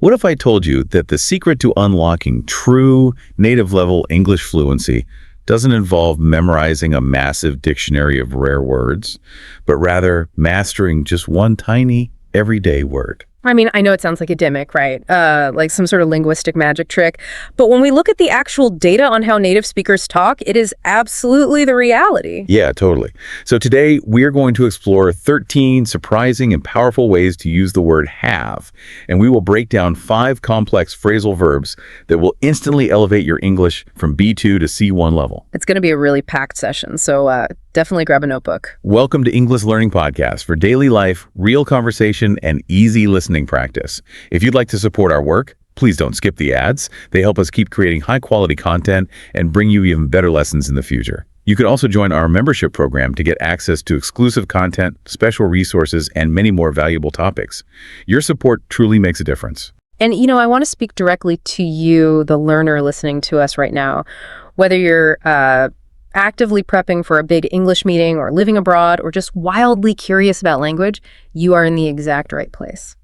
What if I told you that the secret to unlocking true native-level English fluency doesn't involve memorizing a massive dictionary of rare words, but rather mastering just one tiny, everyday word? I mean, I know it sounds like a gimmick, right? Like some sort of linguistic magic trick. But when we look at the actual data on how native speakers talk, it is absolutely the reality. Yeah, totally. So today, we're going to explore 13 surprising and powerful ways to use the word have, and we will break down 5 complex phrasal verbs that will instantly elevate your English from B2 to C1 level. It's going to be a really packed session, so definitely grab a notebook. Welcome to English Learning Podcast for daily life, real conversation, and easy listening practice. If you'd like to support our work, please don't skip the ads. They help us keep creating high-quality content and bring you even better lessons in the future. You can also join our membership program to get access to exclusive content, special resources, and many more valuable topics. Your support truly makes a difference. And, I want to speak directly to you, the learner listening to us right now. Whether you're actively prepping for a big English meeting or living abroad or just wildly curious about language, you are in the exact right place.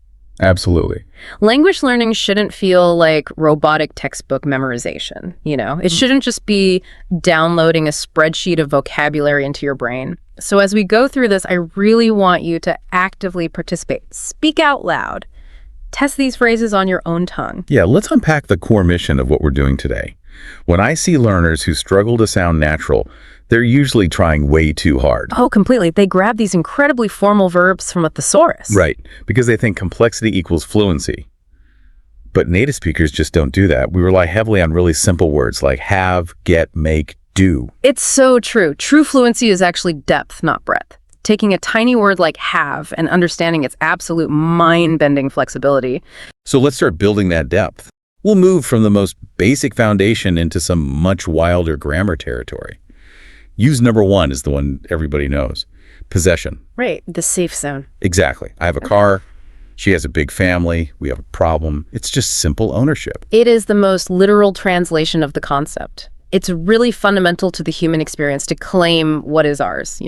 Absolutely. Language learning shouldn't feel like robotic textbook memorization, It shouldn't just be downloading a spreadsheet of vocabulary into your brain. So as we go through this, I really want you to actively participate. Speak out loud. Test these phrases on your own tongue. Yeah, let's unpack the core mission of what we're doing today. When I see learners who struggle to sound natural, they're usually trying way too hard. Oh, completely. They grab these incredibly formal verbs from a thesaurus. Right, because they think complexity equals fluency. But native speakers just don't do that. We rely heavily on really simple words like have, get, make, do. It's so true. True fluency is actually depth, not breadth. Taking a tiny word like have and understanding its absolute mind-bending flexibility. So let's start building that depth. We'll move from the most basic foundation into some much wilder grammar territory. Use number 1 is the one everybody knows. Possession. Right, the safe zone. Exactly. I have a car. She has a big family. We have a problem. It's just simple ownership. It is the most literal translation of the concept. It's really fundamental to the human experience to claim what is ours,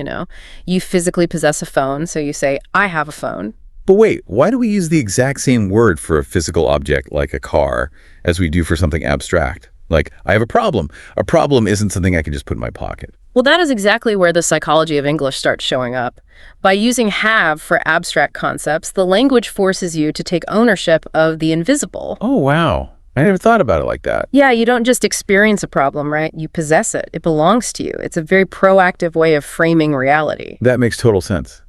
You physically possess a phone, so you say, I have a phone. But wait, why do we use the exact same word for a physical object like a car as we do for something abstract? Like, I have a problem. A problem isn't something I can just put in my pocket. Well, that is exactly where the psychology of English starts showing up. By using have for abstract concepts, the language forces you to take ownership of the invisible. Oh, wow. I never thought about it like that. Yeah, you don't just experience a problem, right? You possess it. It belongs to you. It's a very proactive way of framing reality. That makes total sense.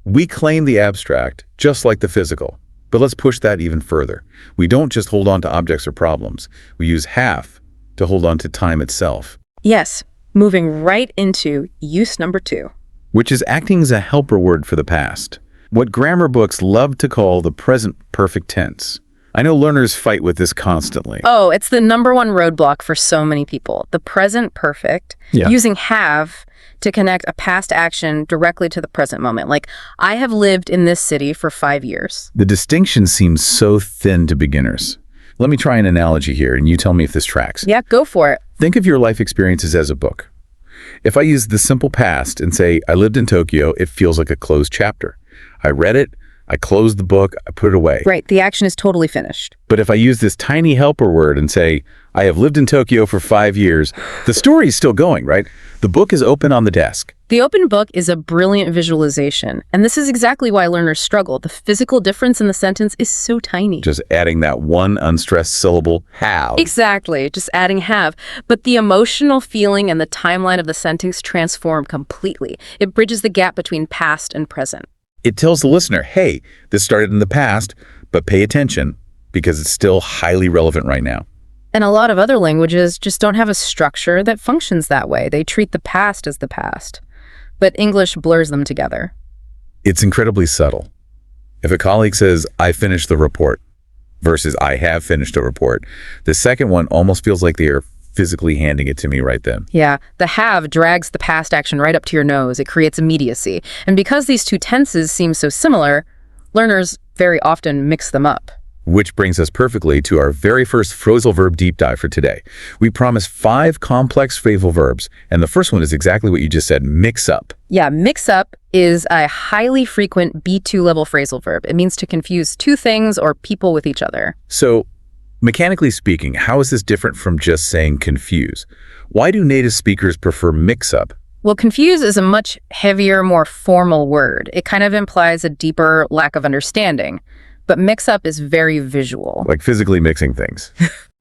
We claim the abstract, just like the physical. But let's push that even further. We don't just hold on to objects or problems. We use have to hold on to time itself. Yes, moving right into use number 2. Which is acting as a helper word for the past. What grammar books love to call the present perfect tense. I know learners fight with this constantly. Oh, it's the number 1 roadblock for so many people. The present perfect, using have to connect a past action directly to the present moment. Like, I have lived in this city for 5 years. The distinction seems so thin to beginners. Let me try an analogy here, and you tell me if this tracks. Yeah, go for it. Think of your life experiences as a book. If I use the simple past and say, I lived in Tokyo, it feels like a closed chapter. I read it, I closed the book, I put it away. Right, the action is totally finished. But if I use this tiny helper word and say, I have lived in Tokyo for 5 years, the story is still going, right? The book is open on the desk. The open book is a brilliant visualization, and this is exactly why learners struggle. The physical difference in the sentence is so tiny. Just adding that one unstressed syllable, have. Exactly, just adding have. But the emotional feeling and the timeline of the sentence transform completely. It bridges the gap between past and present. It tells the listener, hey, this started in the past, but pay attention because it's still highly relevant right now. And a lot of other languages just don't have a structure that functions that way. They treat the past as the past. But English blurs them together. It's incredibly subtle. If a colleague says, I finished the report, versus I have finished a report, the second one almost feels like they are physically handing it to me right then. Yeah, the have drags the past action right up to your nose. It creates immediacy. And because these two tenses seem so similar, learners very often mix them up. Which brings us perfectly to our very first phrasal verb deep dive for today. We promised 5 complex phrasal verbs, and the first one is exactly what you just said, mix up. Yeah, mix up is a highly frequent B2 level phrasal verb. It means to confuse two things or people with each other. So, mechanically speaking, how is this different from just saying confuse? Why do native speakers prefer mix up? Well, confuse is a much heavier, more formal word. It kind of implies a deeper lack of understanding. But mix-up is very visual. Like physically mixing things.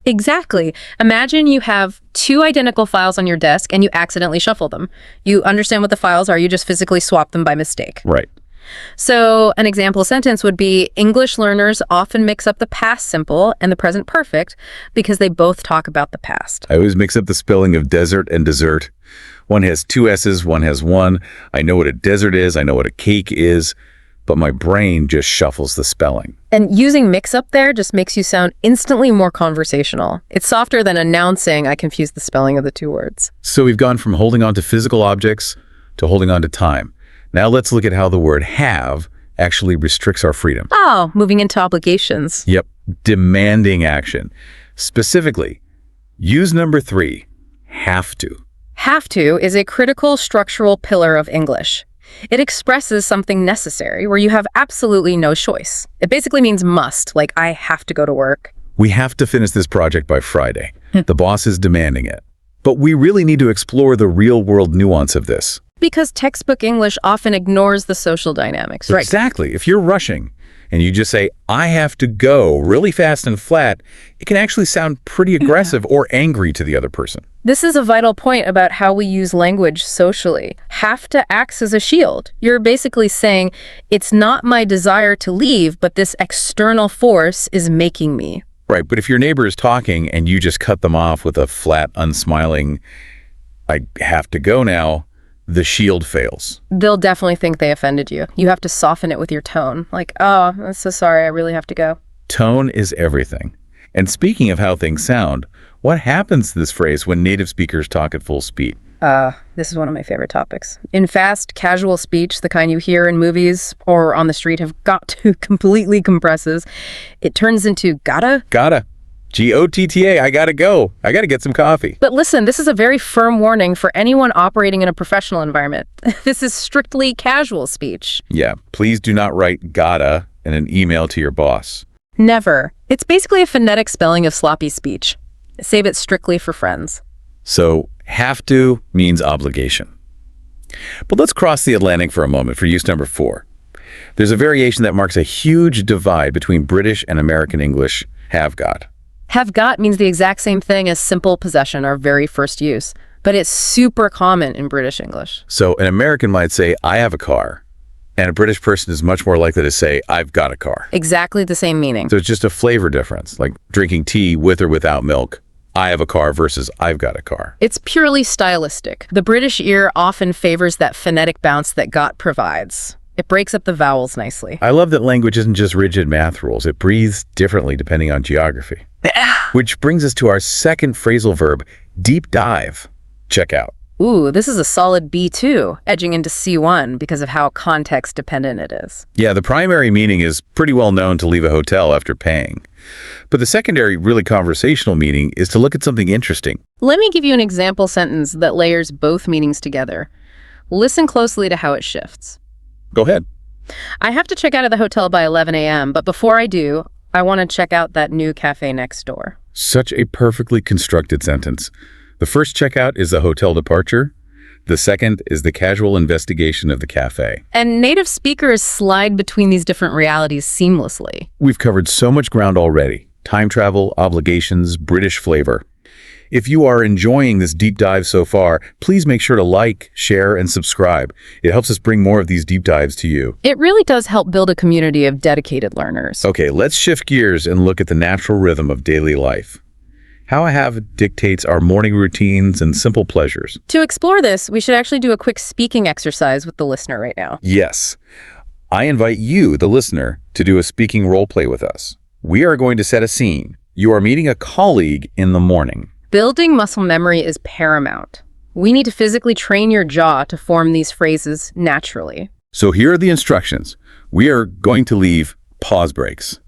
Exactly. Imagine you have 2 identical files on your desk and you accidentally shuffle them. You understand what the files are, you just physically swap them by mistake. Right. So an example sentence would be, English learners often mix up the past simple and the present perfect because they both talk about the past. I always mix up the spelling of desert and dessert. One has 2 S's, one has 1. I know what a desert is, I know what a cake is, but my brain just shuffles the spelling. And using mix-up there just makes you sound instantly more conversational. It's softer than announcing I confused the spelling of the 2 words. So we've gone from holding on to physical objects to holding on to time. Now let's look at how the word have actually restricts our freedom. Oh, moving into obligations. Yep, demanding action. Specifically, use number 3, have to. Have to is a critical structural pillar of English. It expresses something necessary where you have absolutely no choice. It basically means must, like I have to go to work. We have to finish this project by Friday. The boss is demanding it. But we really need to explore the real-world nuance of this. Because textbook English often ignores the social dynamics, right? Exactly. If you're rushing and you just say, I have to go really fast and flat, it can actually sound pretty aggressive or angry to the other person. This is a vital point about how we use language socially. Have to acts as a shield. You're basically saying, it's not my desire to leave, but this external force is making me. Right, but if your neighbor is talking and you just cut them off with a flat, unsmiling, I have to go now, the shield fails. They'll definitely think they offended you. You have to soften it with your tone. Like, oh, I'm so sorry, I really have to go. Tone is everything. And speaking of how things sound, what happens to this phrase when native speakers talk at full speed? This is one of my favorite topics. In fast, casual speech, the kind you hear in movies or on the street have got to completely compresses. It turns into gotta. Gotta. G-O-T-T-A, I gotta go. I gotta get some coffee. But listen, this is a very firm warning for anyone operating in a professional environment. This is strictly casual speech. Yeah, please do not write gotta in an email to your boss. Never. It's basically a phonetic spelling of sloppy speech. Save it strictly for friends. So, have to means obligation. But let's cross the Atlantic for a moment for use number 4. There's a variation that marks a huge divide between British and American English, have got. Have got means the exact same thing as simple possession, our very first use, but it's super common in British English. So an American might say, I have a car, and a British person is much more likely to say, I've got a car. Exactly the same meaning. So it's just a flavor difference, like drinking tea with or without milk. I have a car versus I've got a car. It's purely stylistic. The British ear often favors that phonetic bounce that got provides. It breaks up the vowels nicely. I love that language isn't just rigid math rules. It breathes differently depending on geography. Which brings us to our second phrasal verb, deep dive. Check out. Ooh, this is a solid B2, edging into C1 because of how context dependent it is. Yeah, the primary meaning is pretty well known to leave a hotel after paying. But the secondary, really conversational meaning is to look at something interesting. Let me give you an example sentence that layers both meanings together. Listen closely to how it shifts. Go ahead. I have to check out of the hotel by 11 a.m., but before I do, I want to check out that new cafe next door. Such a perfectly constructed sentence. The first checkout is the hotel departure. The second is the casual investigation of the cafe. And native speakers slide between these different realities seamlessly. We've covered so much ground already. Time travel, obligations, British flavor. If you are enjoying this deep dive so far, please make sure to like, share, and subscribe. It helps us bring more of these deep dives to you. It really does help build a community of dedicated learners. Okay, let's shift gears and look at the natural rhythm of daily life. How I have dictates our morning routines and simple pleasures. To explore this, we should actually do a quick speaking exercise with the listener right now. Yes. I invite you, the listener, to do a speaking role play with us. We are going to set a scene. You are meeting a colleague in the morning. Building muscle memory is paramount. We need to physically train your jaw to form these phrases naturally. So here are the instructions. We are going to leave pause breaks.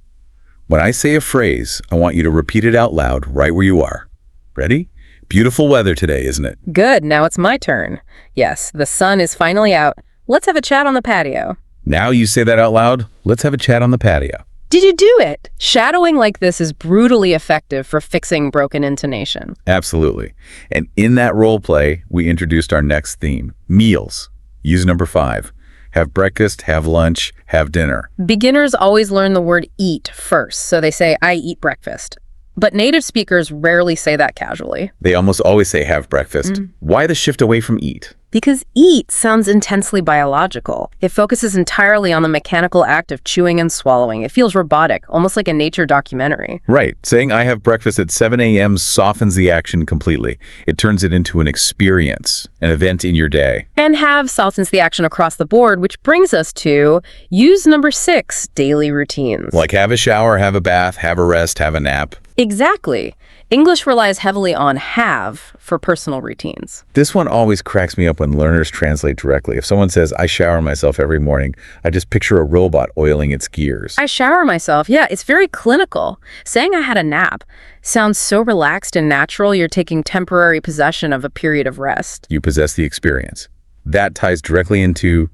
When I say a phrase, I want you to repeat it out loud right where you are. Ready? Beautiful weather today, isn't it? Good, now it's my turn. Yes, the sun is finally out. Let's have a chat on the patio. Now you say that out loud. Let's have a chat on the patio. Did you do it? Shadowing like this is brutally effective for fixing broken intonation. Absolutely. And in that role play, we introduced our next theme, meals. Use number 5. Have breakfast, have lunch, have dinner. Beginners always learn the word eat first, so they say, I eat breakfast. But native speakers rarely say that casually. They almost always say have breakfast. Why the shift away from eat? Because eat sounds intensely biological. It focuses entirely on the mechanical act of chewing and swallowing. It feels robotic, almost like a nature documentary. Right. Saying I have breakfast at 7 a.m. softens the action completely. It turns it into an experience, an event in your day. And have softens the action across the board, which brings us to use number 6, daily routines. Like have a shower, have a bath, have a rest, have a nap. Exactly. English relies heavily on have for personal routines. This one always cracks me up when learners translate directly. If someone says, I shower myself every morning, I just picture a robot oiling its gears. I shower myself. Yeah, it's very clinical. Saying I had a nap sounds so relaxed and natural. You're taking temporary possession of a period of rest. You possess the experience. That ties directly into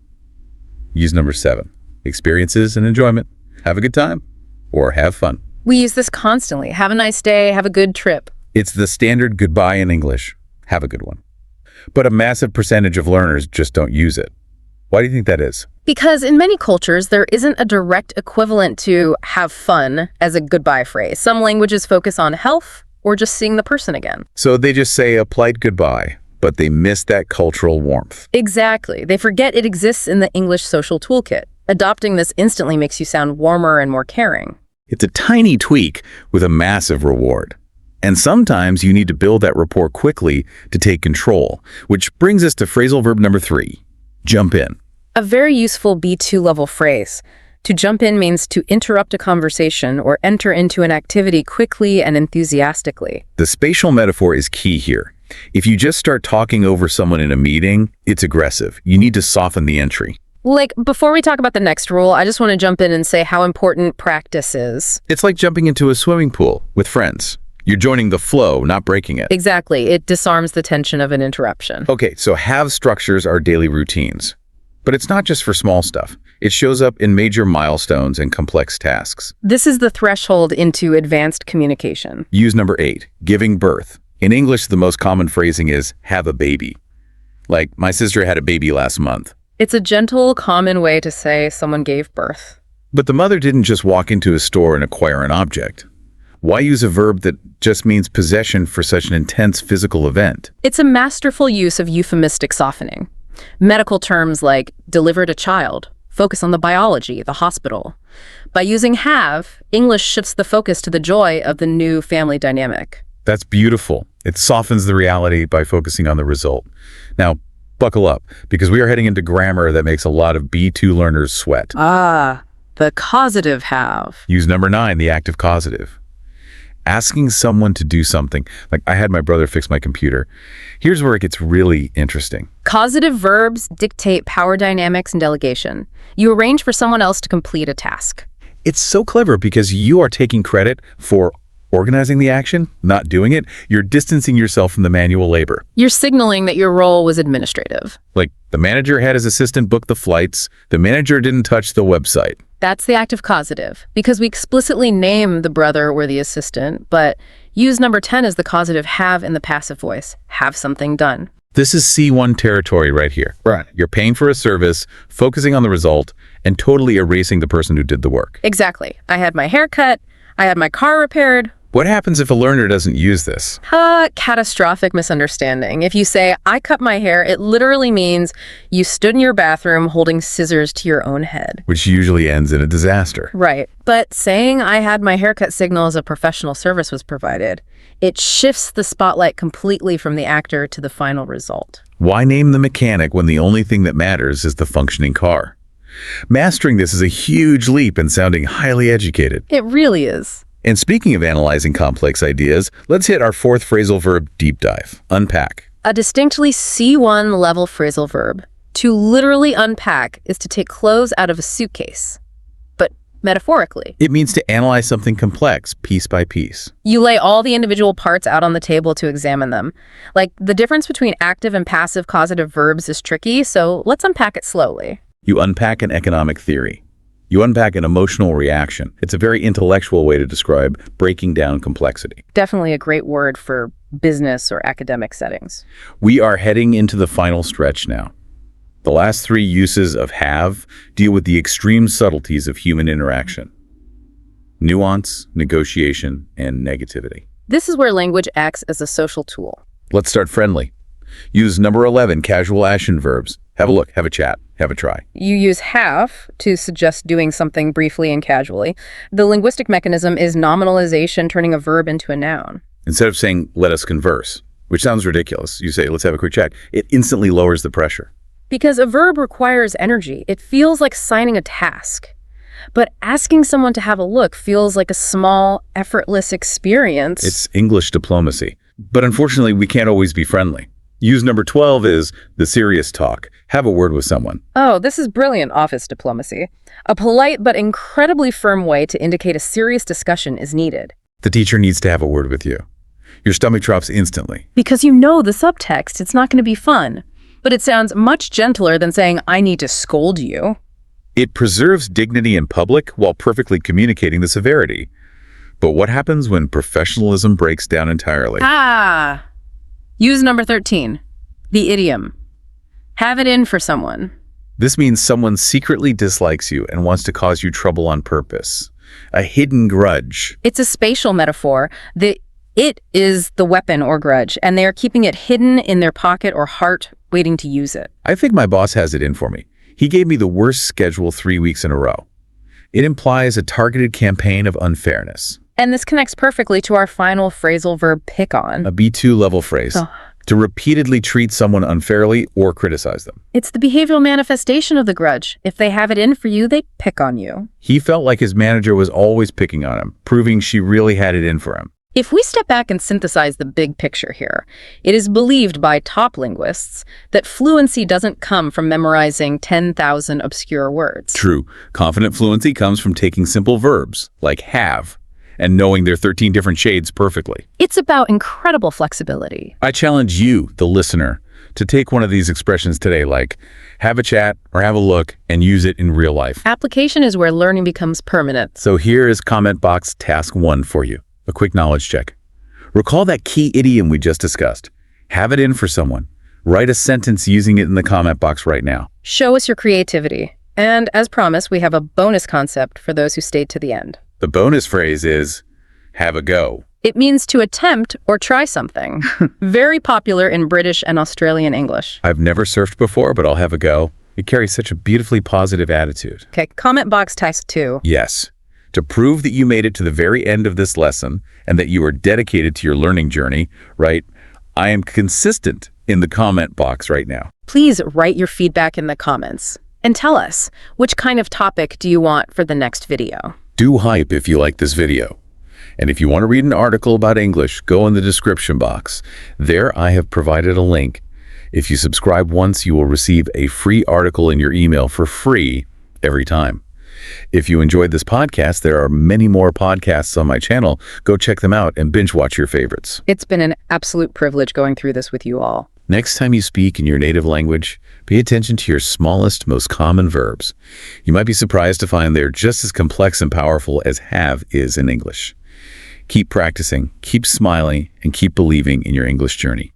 use number 7. Experiences and enjoyment. Have a good time or have fun. We use this constantly. Have a nice day. Have a good trip. It's the standard goodbye in English. Have a good one. But a massive percentage of learners just don't use it. Why do you think that is? Because in many cultures, there isn't a direct equivalent to have fun as a goodbye phrase. Some languages focus on health or just seeing the person again. So they just say a polite goodbye, but they miss that cultural warmth. Exactly. They forget it exists in the English social toolkit. Adopting this instantly makes you sound warmer and more caring. It's a tiny tweak with a massive reward. And sometimes you need to build that rapport quickly to take control, which brings us to phrasal verb number 3, jump in. A very useful B2 level phrase. To jump in means to interrupt a conversation or enter into an activity quickly and enthusiastically. The spatial metaphor is key here. If you just start talking over someone in a meeting, it's aggressive. You need to soften the entry. Like, before we talk about the next rule, I just want to jump in and say how important practice is. It's like jumping into a swimming pool with friends. You're joining the flow, not breaking it. Exactly. It disarms the tension of an interruption. Okay, so have structures are daily routines. But it's not just for small stuff. It shows up in major milestones and complex tasks. This is the threshold into advanced communication. Use number 8, giving birth. In English, the most common phrasing is have a baby. Like, my sister had a baby last month. It's a gentle, common way to say someone gave birth. But the mother didn't just walk into a store and acquire an object. Why use a verb that just means possession for such an intense physical event? It's a masterful use of euphemistic softening. Medical terms like delivered a child focus on the biology, the hospital. By using have, English shifts the focus to the joy of the new family dynamic. That's beautiful. It softens the reality by focusing on the result. Now, buckle up, because we are heading into grammar that makes a lot of B2 learners sweat. The causative have. Use number 9, the active causative. Asking someone to do something. Like, I had my brother fix my computer. Here's where it gets really interesting. Causative verbs dictate power dynamics and delegation. You arrange for someone else to complete a task. It's so clever because you are taking credit for organizing the action, not doing it. You're distancing yourself from the manual labor. You're signaling that your role was administrative. Like, the manager had his assistant book the flights. The manager didn't touch the website. That's the active causative, because we explicitly name the brother or the assistant, but use number 10 as the causative have in the passive voice. Have something done. This is C1 territory right here. Right. You're paying for a service, focusing on the result, and totally erasing the person who did the work. Exactly. I had my hair cut. I had my car repaired. What happens if a learner doesn't use this? Catastrophic misunderstanding. If you say, I cut my hair, it literally means you stood in your bathroom holding scissors to your own head. Which usually ends in a disaster. Right. But saying I had my haircut signal as a professional service was provided, it shifts the spotlight completely from the actor to the final result. Why name the mechanic when the only thing that matters is the functioning car? Mastering this is a huge leap in sounding highly educated. It really is. And speaking of analyzing complex ideas, let's hit our 4th phrasal verb deep dive, unpack. A distinctly C1 level phrasal verb. To literally unpack is to take clothes out of a suitcase. But metaphorically. It means to analyze something complex, piece by piece. You lay all the individual parts out on the table to examine them. Like, the difference between active and passive causative verbs is tricky, so let's unpack it slowly. You unpack an economic theory. You unpack an emotional reaction. It's a very intellectual way to describe breaking down complexity. Definitely a great word for business or academic settings. We are heading into the final stretch now. The last three uses of have deal with the extreme subtleties of human interaction: nuance, negotiation, and negativity. This is where language acts as a social tool. Let's start friendly. Use number 11, casual action verbs. Have a look, have a chat, have a try. You use have to suggest doing something briefly and casually. The linguistic mechanism is nominalization, turning a verb into a noun. Instead of saying, let us converse, which sounds ridiculous, you say, let's have a quick chat. It instantly lowers the pressure. Because a verb requires energy. It feels like signing a task. But asking someone to have a look feels like a small, effortless experience. It's English diplomacy. But unfortunately, we can't always be friendly. Use number 12 is the serious talk. Have a word with someone. Oh, this is brilliant office diplomacy. A polite but incredibly firm way to indicate a serious discussion is needed. The teacher needs to have a word with you. Your stomach drops instantly. Because you know the subtext, it's not going to be fun. But it sounds much gentler than saying, I need to scold you. It preserves dignity in public while perfectly communicating the severity. But what happens when professionalism breaks down entirely? Use number 13, the idiom. Have it in for someone. This means someone secretly dislikes you and wants to cause you trouble on purpose. A hidden grudge. It's a spatial metaphor. It is the weapon or grudge, and they are keeping it hidden in their pocket or heart, waiting to use it. I think my boss has it in for me. He gave me the worst schedule 3 weeks in a row. It implies a targeted campaign of unfairness. And this connects perfectly to our final phrasal verb, pick on. A B2 level phrase. To repeatedly treat someone unfairly or criticize them. It's the behavioral manifestation of the grudge. If they have it in for you, they pick on you. He felt like his manager was always picking on him, proving she really had it in for him. If we step back and synthesize the big picture here, it is believed by top linguists that fluency doesn't come from memorizing 10,000 obscure words. True. Confident fluency comes from taking simple verbs, like have, and knowing their 13 different shades perfectly. It's about incredible flexibility. I challenge you, the listener, to take one of these expressions today, like have a chat or have a look, and use it in real life. Application is where learning becomes permanent. So here is comment box task 1 for you. A quick knowledge check. Recall that key idiom we just discussed. Have it in for someone. Write a sentence using it in the comment box right now. Show us your creativity. And as promised, we have a bonus concept for those who stayed to the end. The bonus phrase is, have a go. It means to attempt or try something. Very popular in British and Australian English. I've never surfed before, but I'll have a go. It carries such a beautifully positive attitude. Okay, comment box task 2. Yes. To prove that you made it to the very end of this lesson and that you are dedicated to your learning journey, write, I am consistent in the comment box right now. Please write your feedback in the comments and tell us, which kind of topic do you want for the next video? Do hype if you like this video. And if you want to read an article about English, go in the description box. There I have provided a link. If you subscribe once, you will receive a free article in your email for free every time. If you enjoyed this podcast, there are many more podcasts on my channel. Go check them out and binge watch your favorites. It's been an absolute privilege going through this with you all. Next time you speak in your native language, pay attention to your smallest, most common verbs. You might be surprised to find they're just as complex and powerful as have is in English. Keep practicing, keep smiling, and keep believing in your English journey.